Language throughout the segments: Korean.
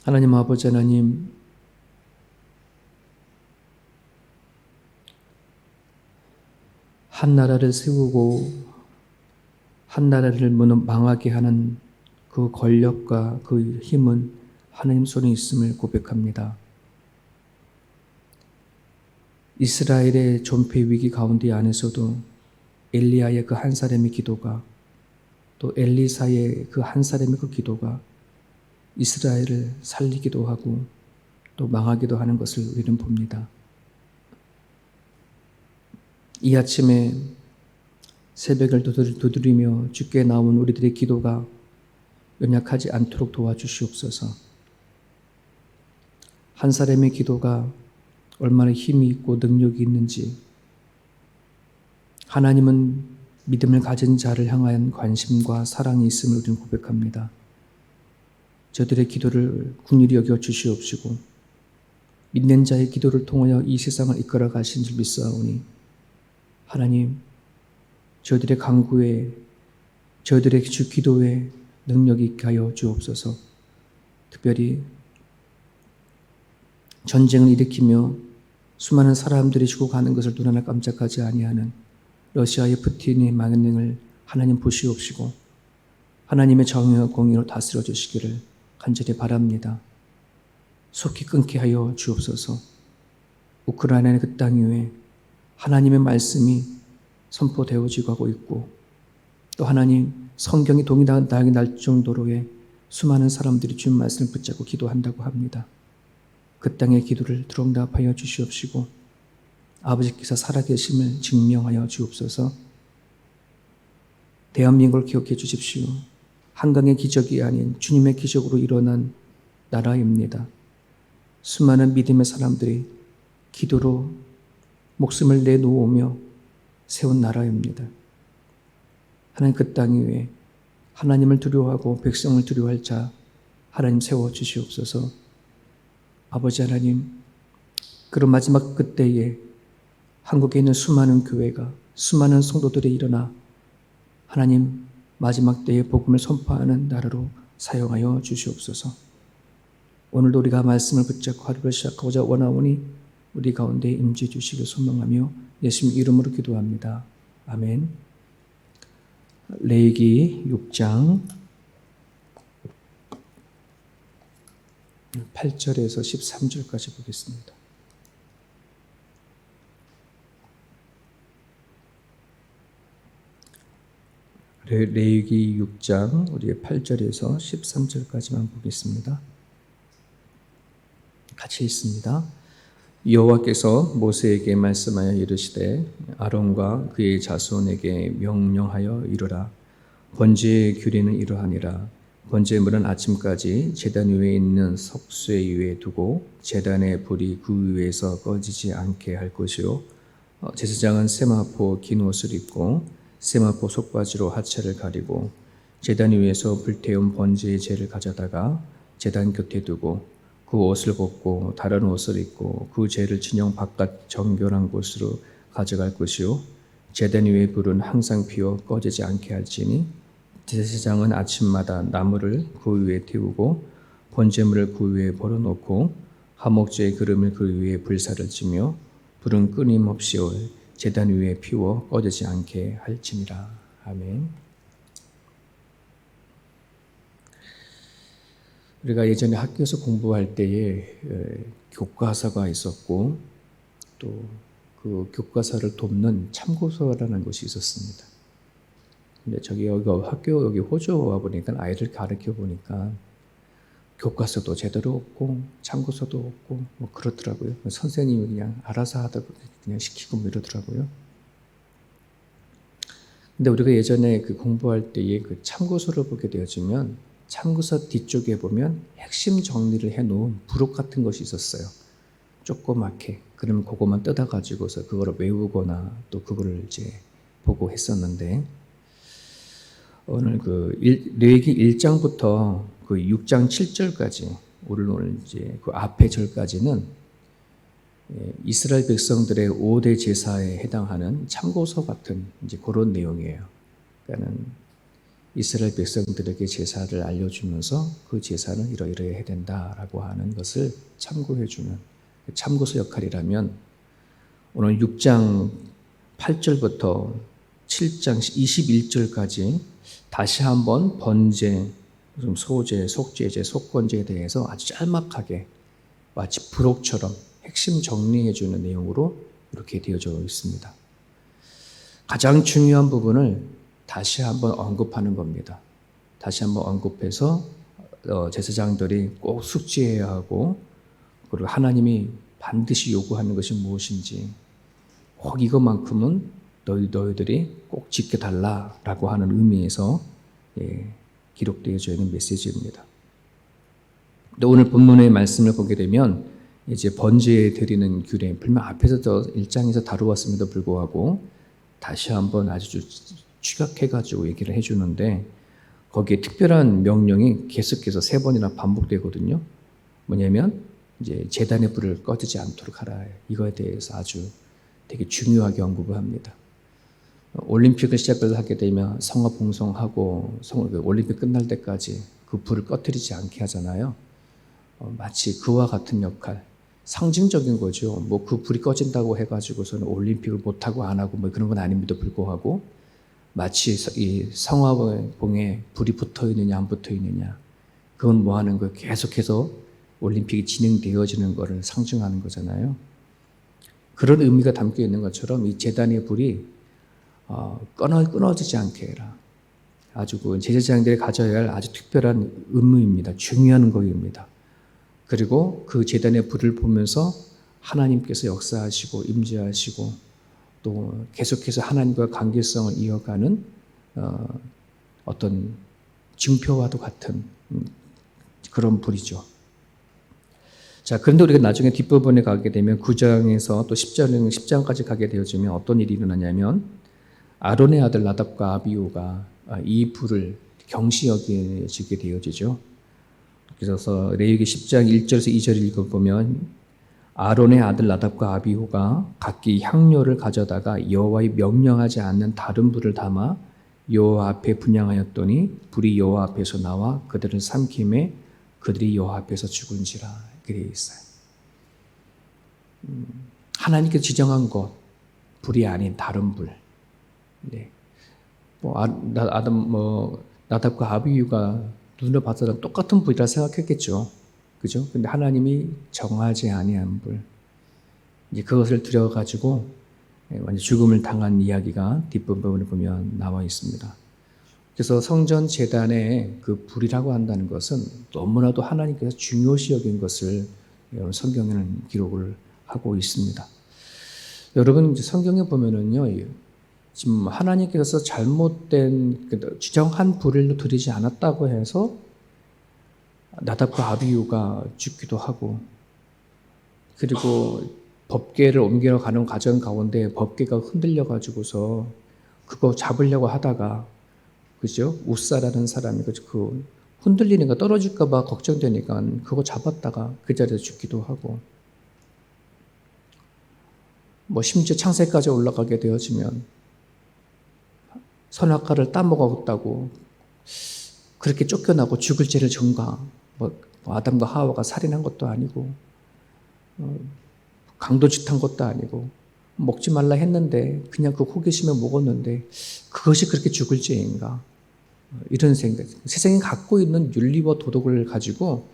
하나님 아버지 하나님, 한 나라를 세우고 한 나라를 망하게 하는 그 권력과 그 힘은 하나님 손에 있음을 고백합니다. 이스라엘의 존폐 위기 가운데 안에서도 엘리야의 그 한 사람의 기도가, 또 엘리사의 그 한 사람의 그 기도가 이스라엘을 살리기도 하고 또 망하기도 하는 것을 우리는 봅니다. 이 아침에 새벽을 두드리며 주께 나온 우리들의 기도가 연약하지 않도록 도와주시옵소서. 한 사람의 기도가 얼마나 힘이 있고 능력이 있는지, 하나님은 믿음을 가진 자를 향한 관심과 사랑이 있음을 우리는 고백합니다. 저들의 기도를 긍휼히 여겨 주시옵시고 믿는 자의 기도를 통하여 이 세상을 이끌어 가신 줄 믿사오니 하나님, 저희들의 간구에, 저희들의 주 기도에 능력이 있게 하여 주옵소서. 특별히 전쟁을 일으키며 수많은 사람들이 죽어가는 것을 눈 하나 깜짝하지 아니하는 러시아의 푸틴의 망행을 하나님 보시옵시고 하나님의 정의와 공의로 다스려 주시기를 간절히 바랍니다. 속히 끊게 하여 주옵소서. 우크라이나의 그 땅 위에 하나님의 말씀이 선포되어지고 하고 있고, 또 하나님 성경이 동일하게 날 정도로의 수많은 사람들이 주님 말씀을 붙잡고 기도한다고 합니다. 그 땅의 기도를 들응답하여 주시옵시고 아버지께서 살아계심을 증명하여 주옵소서. 대한민국을 기억해 주십시오. 한강의 기적이 아닌 주님의 기적으로 일어난 나라입니다. 수많은 믿음의 사람들이 기도로 목숨을 내놓으며 세운 나라입니다. 하나님 그 땅 위에 하나님을 두려워하고 백성을 두려워할 자 하나님 세워주시옵소서. 아버지 하나님, 그런 마지막 그때에 한국에 있는 수많은 교회가, 수많은 성도들이 일어나 하나님 마지막 때에 복음을 선포하는 나라로 사용하여 주시옵소서. 오늘도 우리가 말씀을 붙잡고 하루를 시작하고자 원하오니 우리 가운데 임재해 주시길 소망하며 예수님 이름으로 기도합니다. 아멘. 레위기 6장 8절에서 13절까지 보겠습니다. 레위기 6장 우리 8절에서 13절까지만 보겠습니다. 같이 읽습니다. 여호와께서 모세에게 말씀하여 이르시되 아론과 그의 자손에게 명령하여 이르라. 번제의 규례는 이러하니라. 번제물은 아침까지 제단 위에 있는 석쇠 위에 두고 제단의 불이 그 위에서 꺼지지 않게 할 것이요, 제사장은 세마포 긴 옷을 입고 세마포 속바지로 하체를 가리고 제단 위에서 불태운 번제의 재를 가져다가 제단 곁에 두고 그 옷을 벗고 다른 옷을 입고 그 재를 진영 바깥 정결한 곳으로 가져갈 것이요, 제단 위의 불은 항상 피어 꺼지지 않게 할지니 제사장은 아침마다 나무를 그 위에 태우고 번제물을 그 위에 벌어놓고 화목제의 그름을 그 위에 불사를 지며 불은 끊임없이 제단 위에 피워 꺼지지 않게 할지니라. 아멘. 우리가 예전에 학교에서 공부할 때에 교과서가 있었고 또 그 교과서를 돕는 참고서라는 것이 있었습니다. 근데 여기 학교 여기 호주 와 보니까 아이들 가르쳐 보니까 교과서도 제대로 없고 참고서도 없고 뭐 그렇더라고요. 선생님이 그냥 알아서 하다 그냥 시키고 뭐 이러더라고요. 근데 우리가 예전에 그 공부할 때에 그 참고서를 보게 되어지면 참고서 뒤쪽에 보면 핵심 정리를 해놓은 부록 같은 것이 있었어요. 조그맣게. 그러면 그것만 뜯어가지고서 그거를 외우거나 또 그거를 이제 보고 했었는데, 오늘 레위기 1장부터 그 6장 7절까지, 오늘 이제 그 앞에 절까지는 이스라엘 백성들의 5대 제사에 해당하는 참고서 같은 이제 그런 내용이에요. 그러니까는 이스라엘 백성들에게 제사를 알려주면서 그 제사는 이러이러해야 된다라고 하는 것을 참고해주는 참고서 역할이라면 오늘 6장 8절부터 7장 21절까지 다시 한번 번제, 소제, 속죄제, 속건제에 대해서 아주 짤막하게 마치 부록처럼 핵심 정리해주는 내용으로 이렇게 되어져 있습니다. 가장 중요한 부분을 다시 한번 언급하는 겁니다. 다시 한번 언급해서 제사장들이 꼭 숙지해야 하고 그리고 하나님이 반드시 요구하는 것이 무엇인지 꼭 이것만큼은 너희들이 꼭 지켜달라라고 하는 의미에서 기록되어져 있는 메시지입니다. 오늘 본문의 말씀을 보게 되면 이제 번제에 드리는 규례, 분명 앞에서도 1장에서 다루었음에도 불구하고 다시 한번 아주 추격해가지고 얘기를 해주는데 거기에 특별한 명령이 계속해서 3번이나 반복되거든요. 뭐냐면 이제 제단의 불을 꺼지지 않도록 하라. 이거에 대해서 아주 되게 중요하게 언급을 합니다. 올림픽을 시작을 하게 되면 성화 봉송하고 올림픽 끝날 때까지 그 불을 꺼뜨리지 않게 하잖아요. 마치 그와 같은 역할, 상징적인 거죠. 뭐 그 불이 꺼진다고 해가지고서는 올림픽을 못하고 안 하고 뭐 그런 건 아님에도 불구하고 마치 이 성화봉에 불이 붙어 있느냐 안 붙어 있느냐 그건 뭐 하는 거예요. 계속해서 올림픽이 진행되어지는 것을 상징하는 거잖아요. 그런 의미가 담겨 있는 것처럼 이 제단의 불이 끊어지지 않게 해라. 아주 그 제사장들이 가져야 할 아주 특별한 의무입니다. 중요한 거입니다. 그리고 그 제단의 불을 보면서 하나님께서 역사하시고 임재하시고 또 계속해서 하나님과 관계성을 이어가는 어떤 징표와도 같은 그런 불이죠. 자, 그런데 우리가 나중에 뒷부분에 가게 되면 9장에서 또 10장까지 가게 되어지면 어떤 일이 일어나냐면 아론의 아들 나답과 아비후가 이 불을 경시 여기지게 되어지죠. 그래서 레위기 10장 1절에서 2절 읽어보면 아론의 아들 나답과 아비후가 각기 향료를 가져다가 여호와의 명령하지 않는 다른 불을 담아 여호와 앞에 분향하였더니 불이 여호와 앞에서 나와 그들을 삼킴에 그들이 여호와 앞에서 죽은지라. 이렇게 되어 있어요. 하나님께서 지정한 것, 불이 아닌 다른 불. 네. 나답과 아비후가 눈으로 봐서는 똑같은 불이라 생각했겠죠. 그죠? 근데 하나님이 정하지 아니한 불. 이제 그것을 들여가지고 완전 죽음을 당한 이야기가 뒷부분에 보면 나와 있습니다. 그래서 성전 제단에 그 불이라고 한다는 것은 너무나도 하나님께서 중요시 여긴 것을 성경에는 기록을 하고 있습니다. 여러분 이제 성경에 보면은요, 지금 하나님께서 잘못된 지정한 불을 드리지 않았다고 해서 나답과 아비후가 죽기도 하고 그리고 법궤를 옮기러 가는 과정 가운데 법궤가 흔들려 가지고서 그거 잡으려고 하다가 그죠? 우사라는 사람이 그 흔들리는 거 떨어질까 봐 걱정되니까 그거 잡았다가 그 자리에서 죽기도 하고 뭐 심지어 창세까지 올라가게 되어지면 선악과를 따먹었다고 그렇게 쫓겨나고 죽을 죄를 전가 뭐 아담과 하와가 살인한 것도 아니고 강도짓한 것도 아니고 먹지 말라 했는데 그냥 그 호기심에 먹었는데 그것이 그렇게 죽을 죄인가 이런 생각. 세상이 갖고 있는 윤리와 도덕을 가지고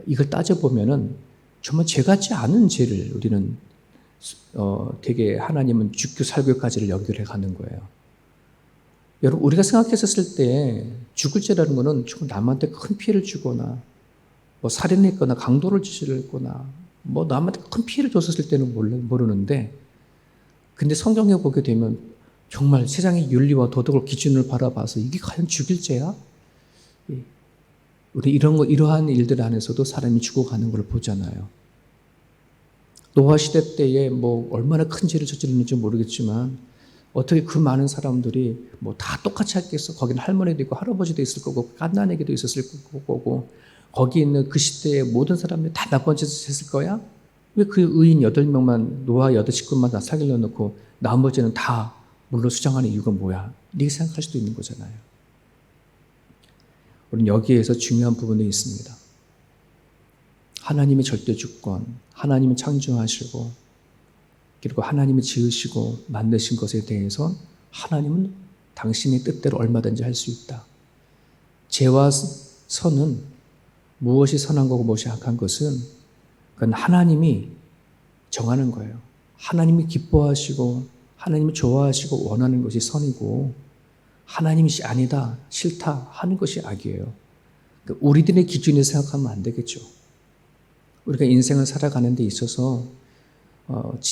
이걸 따져보면은 정말 죄 같지 않은 죄를 우리는 되게 하나님은 죽고 살고까지를 연결해 가는 거예요. 여러분 우리가 생각했었을 때 죽을 죄라는 것은 정말 남한테 큰 피해를 주거나 뭐 살인했거나 강도를 저질렀거나 뭐 남한테 큰 피해를 줬었을 때는 모르는데 근데 성경에 보게 되면 정말 세상의 윤리와 도덕을 기준으로 바라봐서 이게 과연 죽일 죄야? 우리 이러한 일들 안에서도 사람이 죽어가는 걸 보잖아요. 노아 시대 때에 뭐 얼마나 큰 죄를 저질렀는지 모르겠지만 어떻게 그 많은 사람들이 뭐 다 똑같이 했겠어? 거기는 할머니도 있고 할아버지도 있을 거고 갓난아기도 있었을 거고 거기 있는 그 시대의 모든 사람들이 다 나쁜 짓을 했을 거야? 왜 그 의인 8명만 노아 8식구만 다 사귀려 놓고 나머지는 다 물로 수장하는 이유가 뭐야? 이렇게 생각할 수도 있는 거잖아요. 우리는 여기에서 중요한 부분이 있습니다. 하나님의 절대 주권, 하나님이 창조하시고 그리고 하나님이 지으시고 만드신 것에 대해서 하나님은 당신의 뜻대로 얼마든지 할 수 있다. 죄와 선은 무엇이 선한 거고 무엇이 악한 것은 그건 하나님이 정하는 거예요. 하나님이 기뻐하시고 하나님이 좋아하시고 원하는 것이 선이고 하나님이 아니다, 싫다 하는 것이 악이에요. 그러니까 우리들의 기준에 생각하면 안 되겠죠. 우리가 인생을 살아가는 데 있어서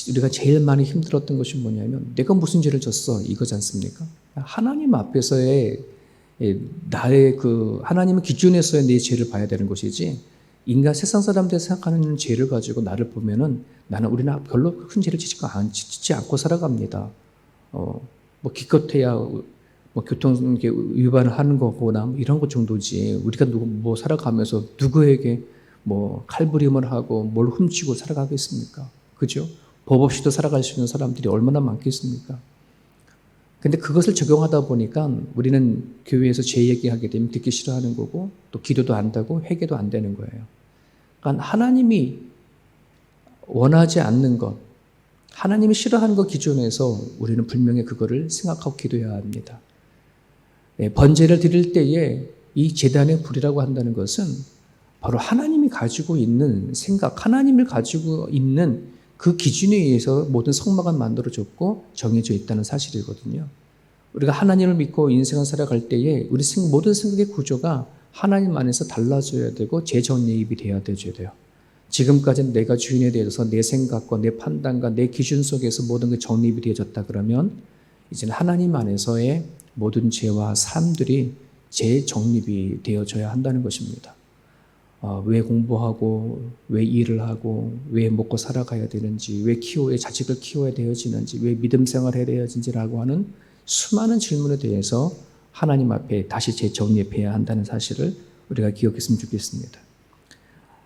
우리가 제일 많이 힘들었던 것이 뭐냐면 내가 무슨 죄를 졌어 이거지 않습니까? 하나님 앞에서의 나의 하나님의 기준에서의 내 죄를 봐야 되는 것이지 인간 세상 사람들이 생각하는 죄를 가지고 나를 보면은 우리는 별로 큰 죄를 짓지 않고 살아갑니다. 뭐 기껏해야 뭐 교통 위반을 하는 거거나 이런 것 정도지 우리가 뭐 살아가면서 누구에게 뭐 칼부림을 하고 뭘 훔치고 살아가겠습니까? 그죠? 법 없이도 살아갈 수 있는 사람들이 얼마나 많겠습니까? 근데 그것을 적용하다 보니까 우리는 교회에서 제 얘기하게 되면 듣기 싫어하는 거고 또 기도도 안 되고 회개도 안 되는 거예요. 그러니까 하나님이 원하지 않는 것, 하나님이 싫어하는 것 기준에서 우리는 분명히 그거를 생각하고 기도해야 합니다. 번제를 드릴 때에 이 제단의 불이라고 한다는 것은 바로 하나님이 가지고 있는 생각, 하나님을 가지고 있는 그 기준에 의해서 모든 성막은 만들어졌고 정해져 있다는 사실이거든요. 우리가 하나님을 믿고 인생을 살아갈 때에 우리 모든 생각의 구조가 하나님 안에서 달라져야 되고 재정립이 돼야 돼요. 지금까지는 내가 주인에 대해서 내 생각과 내 판단과 내 기준 속에서 모든 게 정립이 되어졌다 그러면 이제는 하나님 안에서의 모든 죄와 삶들이 재정립이 되어져야 한다는 것입니다. 왜 공부하고 왜 일을 하고 왜 먹고 살아가야 되는지 왜 자식을 키워야 되어지는지 왜 믿음 생활해야 되어지는지라고 하는 수많은 질문에 대해서 하나님 앞에 다시 재정립해야 한다는 사실을 우리가 기억했으면 좋겠습니다.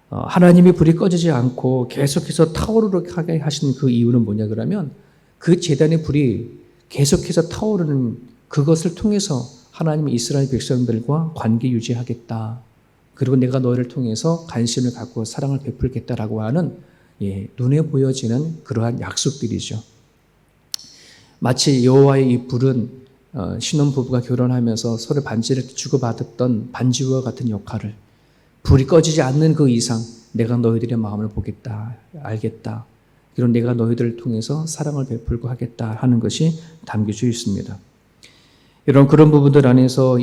하나님이 불이 꺼지지 않고 계속해서 타오르게 하신 그 이유는 뭐냐 그러면 그 제단의 불이 계속해서 타오르는 그것을 통해서 하나님이 이스라엘 백성들과 관계 유지하겠다. 그리고 내가 너희를 통해서 관심을 갖고 사랑을 베풀겠다라고 하는 눈에 보여지는 그러한 약속들이죠. 마치 여호와의 이 불은 신혼부부가 결혼하면서 서로 반지를 주고받았던 반지와 같은 역할을 불이 꺼지지 않는 그 이상 내가 너희들의 마음을 보겠다, 알겠다. 그리고 내가 너희들을 통해서 사랑을 베풀고 하겠다 하는 것이 담겨져 있습니다. 이런 그런 부분들 안에서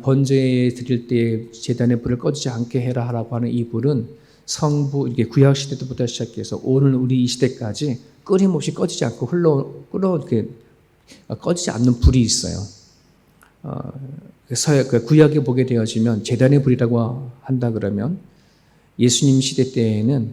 번제 드릴 때 제단의 불을 꺼지지 않게 해라 하라고 하는 이 불은 이게 구약 시대부터 시작해서 오늘 우리 이 시대까지 끊임없이 꺼지지 않고 이렇게 꺼지지 않는 불이 있어요. 구약에 보게 되어지면 제단의 불이라고 한다 그러면 예수님 시대 때에는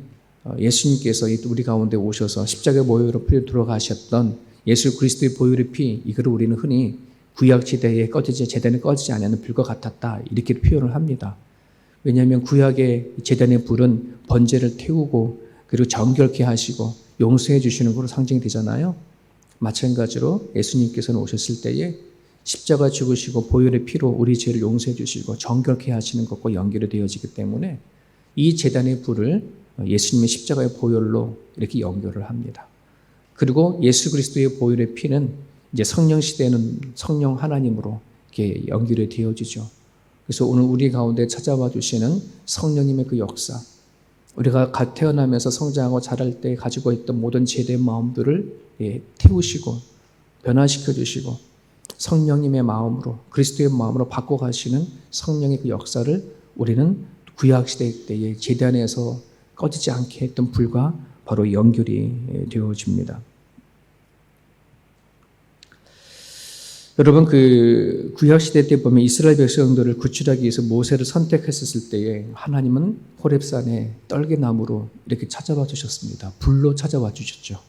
예수님께서 우리 가운데 오셔서 십자가의 보혈로 피를 들어가셨던 예수 그리스도의 보혈의 피, 이거를 우리는 흔히 구약 시대에 제단에 꺼지지 않는 불과 같았다 이렇게 표현을 합니다. 왜냐하면 구약의 제단의 불은 번제를 태우고 그리고 정결케 하시고 용서해 주시는 것으로 상징이 되잖아요. 마찬가지로 예수님께서는 오셨을 때에 십자가 죽으시고 보혈의 피로 우리 죄를 용서해 주시고 정결케 하시는 것과 연결이 되어지기 때문에 이 제단의 불을 예수님의 십자가의 보혈로 이렇게 연결을 합니다. 그리고 예수 그리스도의 보혈의 피는 이제 성령 시대에는 성령 하나님으로 이렇게 연결이 되어지죠. 그래서 오늘 우리 가운데 찾아와 주시는 성령님의 그 역사, 우리가 태어나면서 성장하고 자랄 때 가지고 있던 모든 죄된 마음들을 태우시고 변화시켜 주시고 성령님의 마음으로 그리스도의 마음으로 바꿔가시는 성령의 그 역사를 우리는 구약시대 때의 제단에서 꺼지지 않게 했던 불과 바로 연결이 되어집니다. 여러분 구약시대 때 보면 이스라엘 백성들을 구출하기 위해서 모세를 선택했었을 때에 하나님은 호렙산에 떨게나무로 이렇게 찾아와 주셨습니다. 불로 찾아와 주셨죠.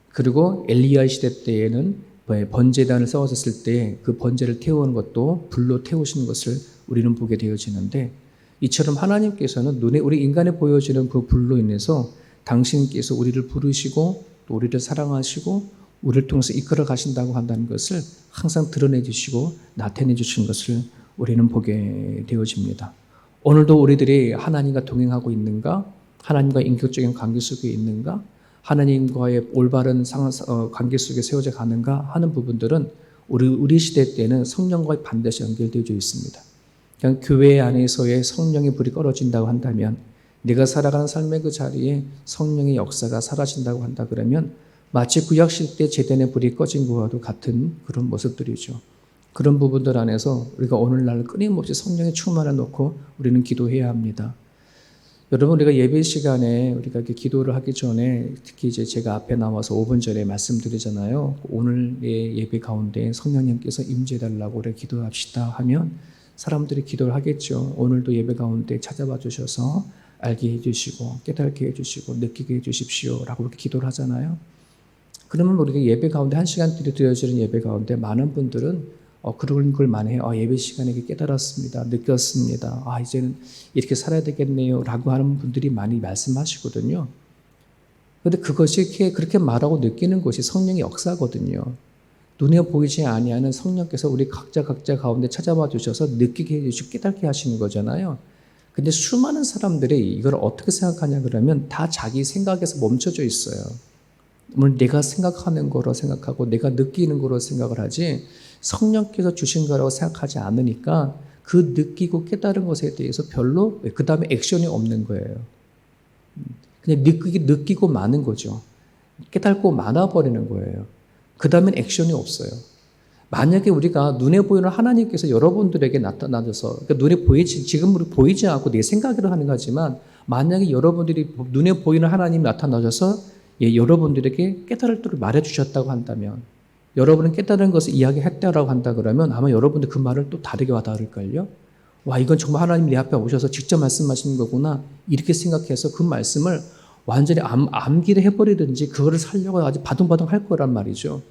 그리고 엘리야 시대 때에는 번제단을 세워졌을 때 그 번제를 태우는 것도 불로 태우시는 것을 우리는 보게 되어지는데 이처럼 하나님께서는 눈에 우리 인간에 보여지는 그 불로 인해서 당신께서 우리를 부르시고 또 우리를 사랑하시고 우리를 통해서 이끌어 가신다고 한다는 것을 항상 드러내 주시고 나타내 주신 것을 우리는 보게 되어집니다. 오늘도 우리들이 하나님과 동행하고 있는가? 하나님과 인격적인 관계 속에 있는가? 하나님과의 올바른 관계 속에 세워져 가는가 하는 부분들은 우리 시대 때는 성령과 반드시 연결되어 있습니다. 그냥 교회 안에서의 성령의 불이 꺼져진다고 한다면, 내가 살아가는 삶의 그 자리에 성령의 역사가 사라진다고 한다 그러면 마치 구약시대 제단의 불이 꺼진 것과도 같은 그런 모습들이죠. 그런 부분들 안에서 우리가 오늘날 끊임없이 성령의 충만을 놓고 우리는 기도해야 합니다. 여러분, 우리가 예배 시간에 우리가 이렇게 기도를 하기 전에 특히 이제 제가 앞에 나와서 5분 전에 말씀드리잖아요. 오늘의 예배 가운데 성령님께서 임재해달라고 우리 기도합시다 하면 사람들이 기도를 하겠죠. 오늘도 예배 가운데 찾아와 주셔서 알게 해주시고 깨닫게 해주시고 느끼게 해주십시오 라고 이렇게 기도를 하잖아요. 그러면 우리가 예배 가운데 한 시간 드려지는 예배 가운데 많은 분들은 그런 걸 많이 해요. 예배 시간에 깨달았습니다. 느꼈습니다. 이제는 이렇게 살아야 되겠네요 라고 하는 분들이 많이 말씀하시거든요. 그런데 그것이 그렇게 말하고 느끼는 것이 성령의 역사거든요. 눈에 보이지 아니하는 성령께서 우리 각자 가운데 찾아와 주셔서 느끼게 해주시고 깨닫게 하시는 거잖아요. 근데 수많은 사람들이 이걸 어떻게 생각하냐 그러면 다 자기 생각에서 멈춰져 있어요. 내가 생각하는 거로 생각하고 내가 느끼는 거로 생각을 하지 성령께서 주신 거라고 생각하지 않으니까 그 느끼고 깨달은 것에 대해서 별로 그 다음에 액션이 없는 거예요. 그냥 느끼고 마는 거죠. 깨닫고 말아버리는 거예요. 그 다음엔 액션이 없어요. 만약에 우리가 눈에 보이는 하나님께서 여러분들에게 나타나셔서 그러니까 지금 우리 보이지 않고 내 생각으로 하는 거지만 만약에 여러분들이 눈에 보이는 하나님이 나타나셔서 여러분들에게 깨달을 줄을 말해주셨다고 한다면, 여러분은 깨달은 것을 이야기했다라고 한다 그러면 아마 여러분들 그 말을 또 다르게 와닿을걸요. 이건 정말 하나님 내 앞에 오셔서 직접 말씀하시는 거구나 이렇게 생각해서 그 말씀을 완전히 암기를 해버리든지 그거를 살려고 아주 바둥바둥 할 거란 말이죠.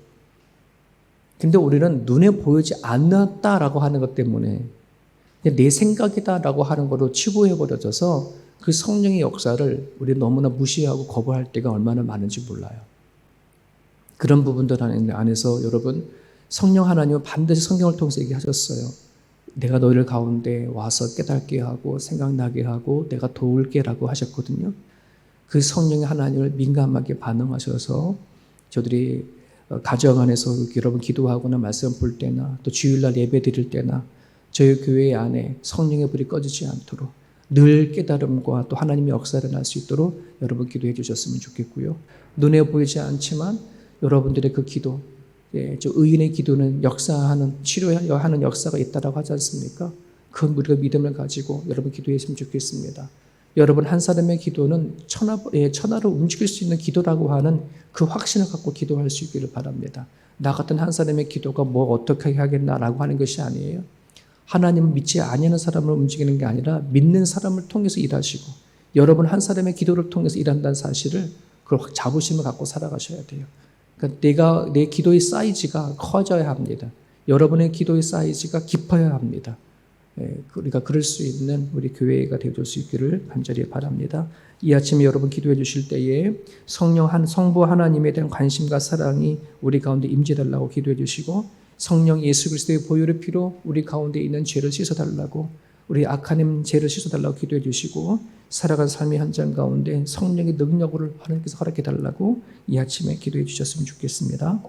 근데 우리는 눈에 보이지 않았다라고 하는 것 때문에 내 생각이다라고 하는 거로 치부해버려져서 그 성령의 역사를 우리 너무나 무시하고 거부할 때가 얼마나 많은지 몰라요. 그런 부분들 안에서 여러분, 성령 하나님은 반드시 성경을 통해서 얘기하셨어요. 내가 너희를 가운데 와서 깨닫게 하고 생각나게 하고 내가 도울게라고 하셨거든요. 그 성령의 하나님을 민감하게 반응하셔서 저들이 가정 안에서 여러분 기도하거나 말씀 볼 때나 또 주일날 예배 드릴 때나 저희 교회 안에 성령의 불이 꺼지지 않도록 늘 깨달음과 또 하나님의 역사를 날 수 있도록 여러분 기도해 주셨으면 좋겠고요. 눈에 보이지 않지만 여러분들의 그 기도, 저 의인의 기도는 역사하는, 치료하는 역사가 있다라고 하지 않습니까? 그 우리가 믿음을 가지고 여러분 기도했으면 좋겠습니다. 여러분 한 사람의 기도는 천하를 움직일 수 있는 기도라고 하는 그 확신을 갖고 기도할 수 있기를 바랍니다. 나 같은 한 사람의 기도가 뭐 어떻게 하겠나라고 하는 것이 아니에요. 하나님을 믿지 아니하는 사람을 움직이는 게 아니라 믿는 사람을 통해서 일하시고 여러분 한 사람의 기도를 통해서 일한다는 사실을 그걸 자부심을 갖고 살아가셔야 돼요. 그러니까 내 기도의 사이즈가 커져야 합니다. 여러분의 기도의 사이즈가 깊어야 합니다. 우리가 그럴 수 있는 우리 교회가 되어줄 수 있기를 간절히 바랍니다. 이 아침에 여러분 기도해 주실 때에 성부 하나님에 대한 관심과 사랑이 우리 가운데 임재달라고 기도해 주시고 성령 예수 그리스도의 보혈의 피로 우리 가운데 있는 죄를 씻어달라고 우리 악한 죄를 씻어달라고 기도해 주시고 살아간 삶의 현장 가운데 성령의 능력을 하나님께서 허락해 달라고 이 아침에 기도해 주셨으면 좋겠습니다.